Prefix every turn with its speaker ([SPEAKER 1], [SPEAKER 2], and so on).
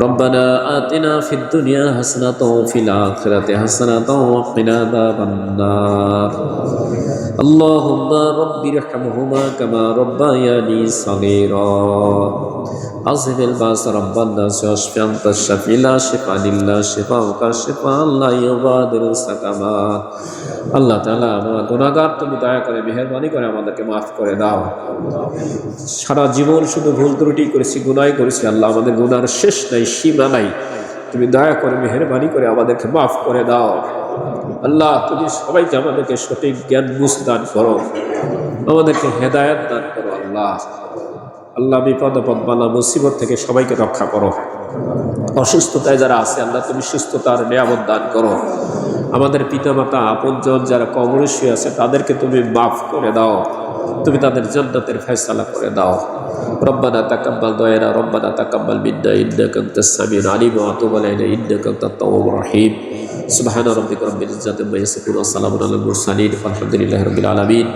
[SPEAKER 1] ربنا آتنا في الدنيا حسنة وفي الآخرة حسنة وقنا عذاب النار اللهم رب ارحمهما كما ربياني صغيرا أصف الباس رب الناس واشف أنت الشفيع لا شفاء إلا شفاءك شفاء لا يغادر سقما আল্লাহ তাআলা আমরা গুনাহগার, তুমি দয়া করে মেহেরবানি করে আমাদেরকে মাফ করে দাও। সারা জীবন শুধু ভুল ত্রুটি করেছি, গুনাহ করেছি আল্লাহ, আমাদের গুনার শেষ নাই, সীমা নাই। তুমি দয়া করে মেহেরবানি করে আমাদেরকে মাফ করে দাও আল্লাহ। তুমি সবাইকে আমাদেরকে সঠিক জ্ঞান বুঝ দান করো, আমাদেরকে হেদায়েত দান করো আল্লাহ। আল্লাহ বিপদ আপদ বালা মুসিবত থেকে সবাইকে রক্ষা করো। অসুস্থতায় যারা আছে আল্লাহ তুমি সুস্থতার নিয়ামত দান করো। আমাদের পিতামাতা আপনজন যারা কবরে শুয়ে আছে তাদেরকে তুমি মাফ করে দাও, তুমি তাদের জান্নাতের ফয়সালা করে দাও। রব্বানা তাকাব্বাল দুআনা রব্বানা তাকাব্বাল মিন্না ইন্নাকা আনতাস সামিউল আলিম ওয়া তুব আলাইনা ইন্নাকা আনতাত তাওয়াবুর রহিম। সুবহানা রাব্বিকা রাব্বিল ইজ্জাতি আম্মা ইয়াসিফুন ওয়া সালামুন আলাল মুরসালিন ওয়ালহামদুলিল্লাহি রাব্বিল আলামিন।